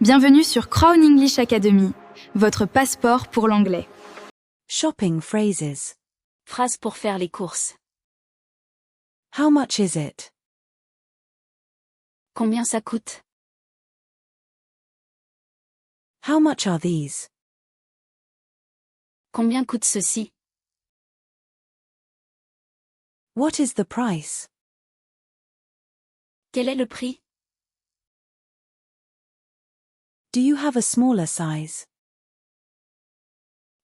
Bienvenue sur Crown English Academy, votre passeport pour l'anglais. Shopping phrases. Phrase pour faire les courses. How much is it? Combien ça coûte? How much are these? Combien coûte ceci? What is the price? Quel est le prix? Do you have a smaller size?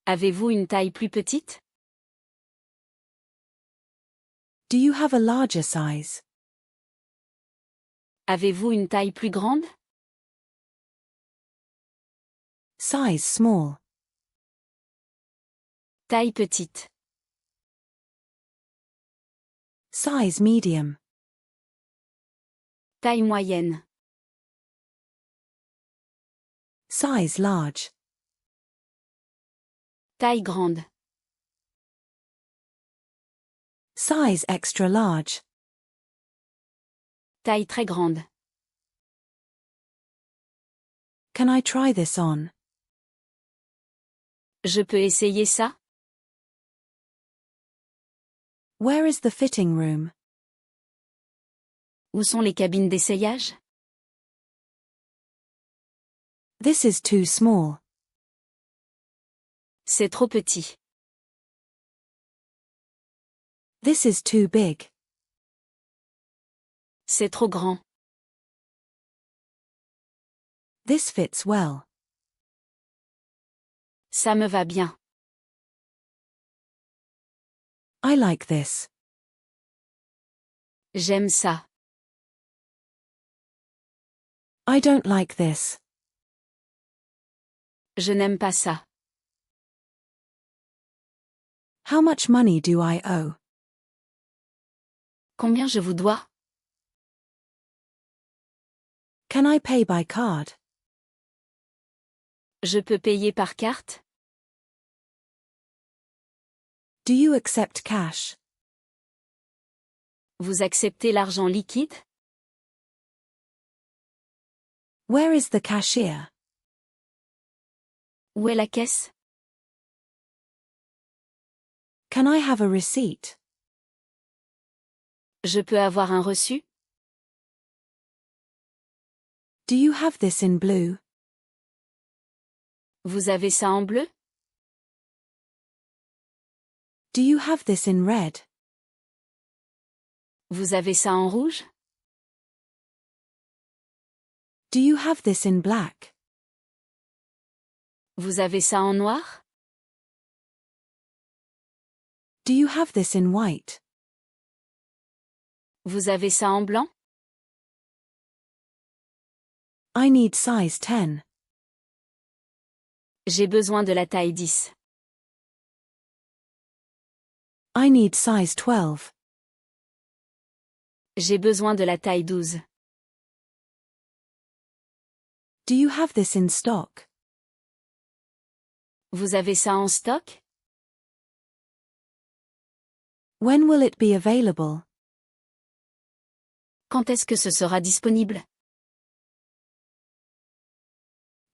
Avez-vous une taille plus petite? Do you have a larger size? Avez-vous une taille plus grande? Size small. Taille petite. Size medium. Taille moyenne. Size large. Taille grande. Size extra large. Taille très grande. Can I try this on? Je peux essayer ça? Where is the fitting room? Où sont les cabines d'essayage? This is too small. C'est trop petit. This is too big. C'est trop grand. This fits well. Ça me va bien. I like this. J'aime ça. I don't like this. Je n'aime pas ça. How much money do I owe? Combien je vous dois? Can I pay by card? Je peux payer par carte? Do you accept cash? Vous acceptez l'argent liquide? Where is the cashier? Où est la caisse? Can I have a receipt? Je peux avoir un reçu? Do you have this in blue? Vous avez ça en bleu? Do you have this in red? Vous avez ça en rouge? Do you have this in black? Vous avez ça en noir? Do you have this in white? Vous avez ça en blanc? I need size 10. J'ai besoin de la taille 10. I need size 12. J'ai besoin de la taille 12. Do you have this in stock? Vous avez ça en stock? When will it be available? Quand est-ce que ce sera disponible?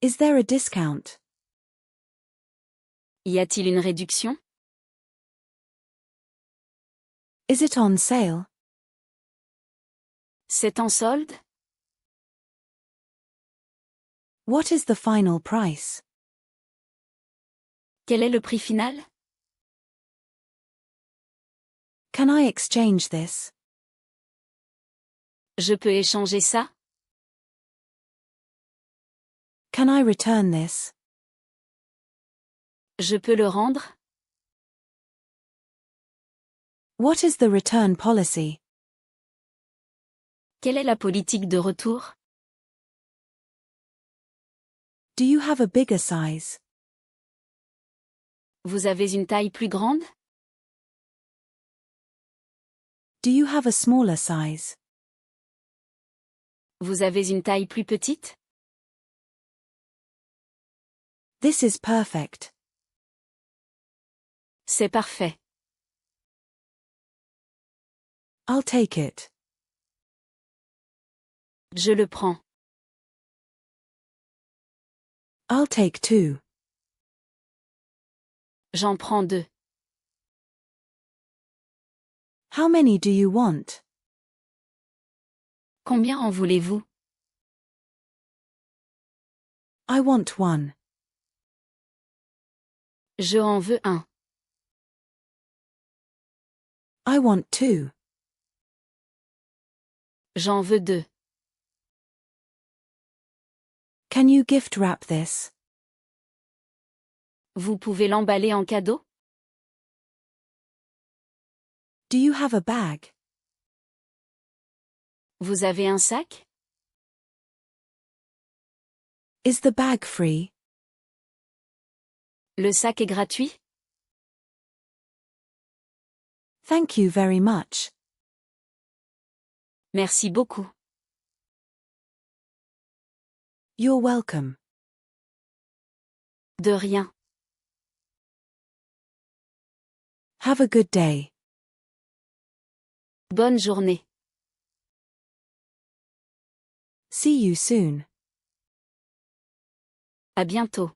Is there a discount? Y a-t-il une réduction? Is it on sale? C'est en solde? What is the final price? Quel est le prix final? Can I exchange this? Je peux échanger ça? Can I return this? Je peux le rendre? What is the return policy? Quelle est la politique de retour? Do you have a bigger size? Vous avez une taille plus grande? Do you have a smaller size? Vous avez une taille plus petite? This is perfect. C'est parfait. I'll take it. Je le prends. I'll take 2. J'en prends 2. How many do you want? Combien en voulez-vous? I want 1. Je en veux 1. I want 2. J'en veux 2. Can you gift wrap this? Vous pouvez l'emballer en cadeau? Do you have a bag? Vous avez un sac? Is the bag free? Le sac est gratuit? Thank you very much. Merci beaucoup. You're welcome. De rien. Have a good day. Bonne journée. See you soon. À bientôt.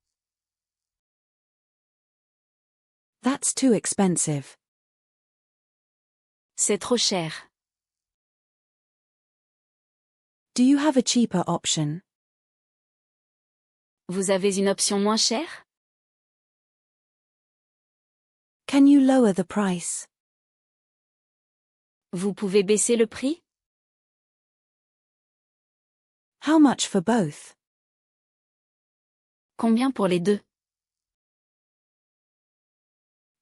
That's too expensive. C'est trop cher. Do you have a cheaper option? Vous avez une option moins chère? Can you lower the price? Vous pouvez baisser le prix? How much for both? Combien pour les deux?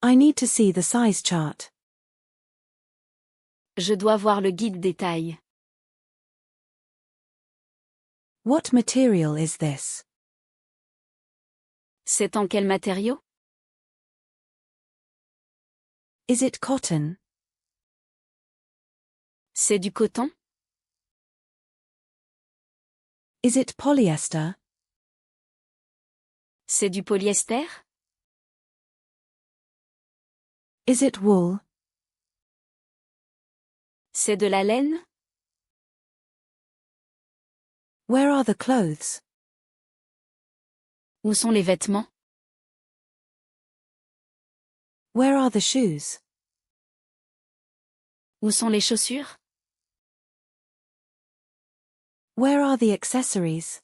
I need to see the size chart. Je dois voir le guide des tailles. What material is this? C'est en quel matériau? Is it cotton? C'est du coton? Is it polyester? C'est du polyester? Is it wool? C'est de la laine? Where are the clothes? Où sont les vêtements? Where are the shoes? Où sont les chaussures? Where are the accessories?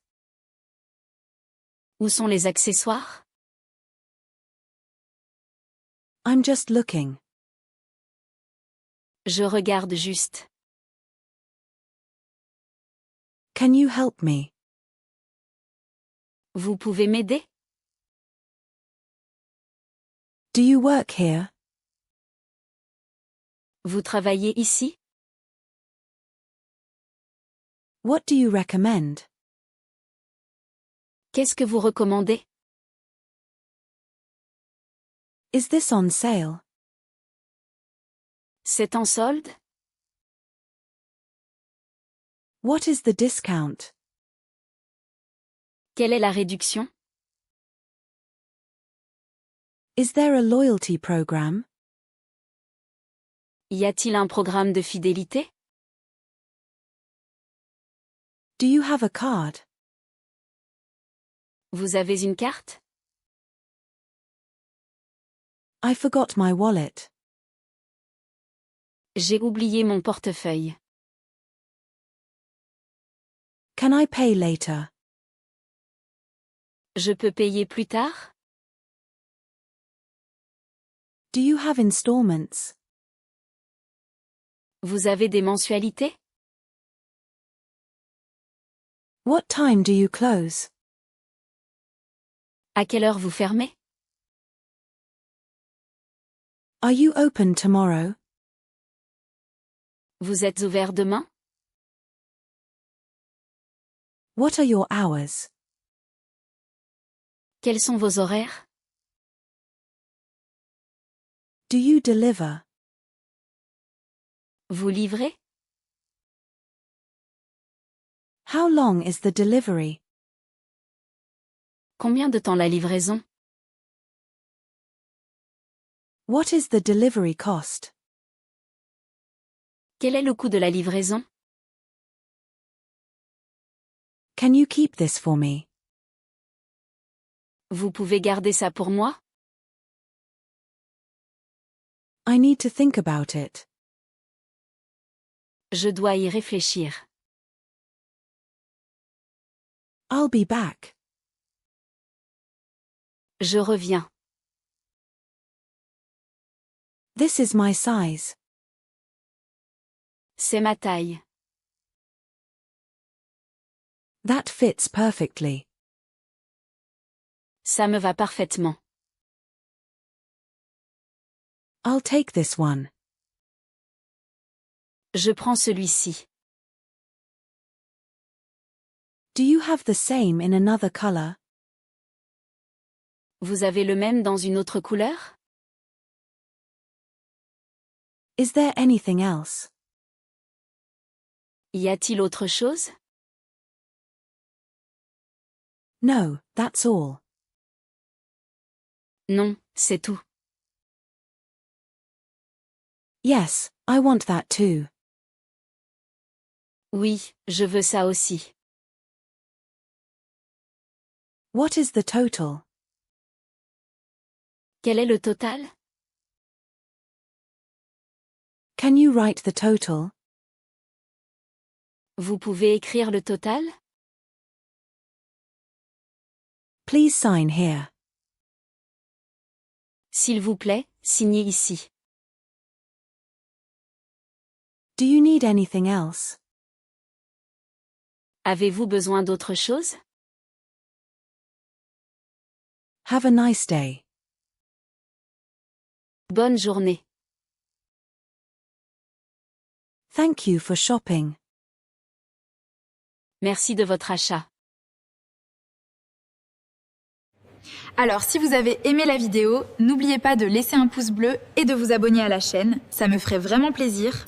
Où sont les accessoires? I'm just looking. Je regarde juste. Can you help me? Vous pouvez m'aider? Do you work here? Vous travaillez ici? What do you recommend? Qu'est-ce que vous recommandez? Is this on sale? C'est en solde? What is the discount? Quelle est la réduction? Is there a loyalty program? Y a-t-il un programme de fidélité? Do you have a card? Vous avez une carte? I forgot my wallet. J'ai oublié mon portefeuille. Can I pay later? Je peux payer plus tard? Do you have installments? Vous avez des mensualités? What time do you close? À quelle heure vous fermez? Are you open tomorrow? Vous êtes ouvert demain? What are your hours? Quels sont vos horaires? Do you deliver? Vous livrez? How long is the delivery? Combien de temps la livraison? What is the delivery cost? Quel est le coût de la livraison? Can you keep this for me? Vous pouvez garder ça pour moi? I need to think about it. Je dois y réfléchir. I'll be back. Je reviens. This is my size. C'est ma taille. That fits perfectly. Ça me va parfaitement. I'll take this one. Je prends celui-ci. Do you have the same in another color? Vous avez le même dans une autre couleur? Is there anything else? Y a-t-il autre chose? No, that's all. Non, c'est tout. Yes, I want that too. Oui, je veux ça aussi. What is the total? Quel est le total? Can you write the total? Vous pouvez écrire le total? Please sign here. S'il vous plaît, signez ici. Do you need anything else? Avez-vous besoin d'autre chose? Have a nice day. Bonne journée. Thank you for shopping. Merci de votre achat. Alors, si vous avez aimé la vidéo, n'oubliez pas de laisser un pouce bleu et de vous abonner à la chaîne, ça me ferait vraiment plaisir.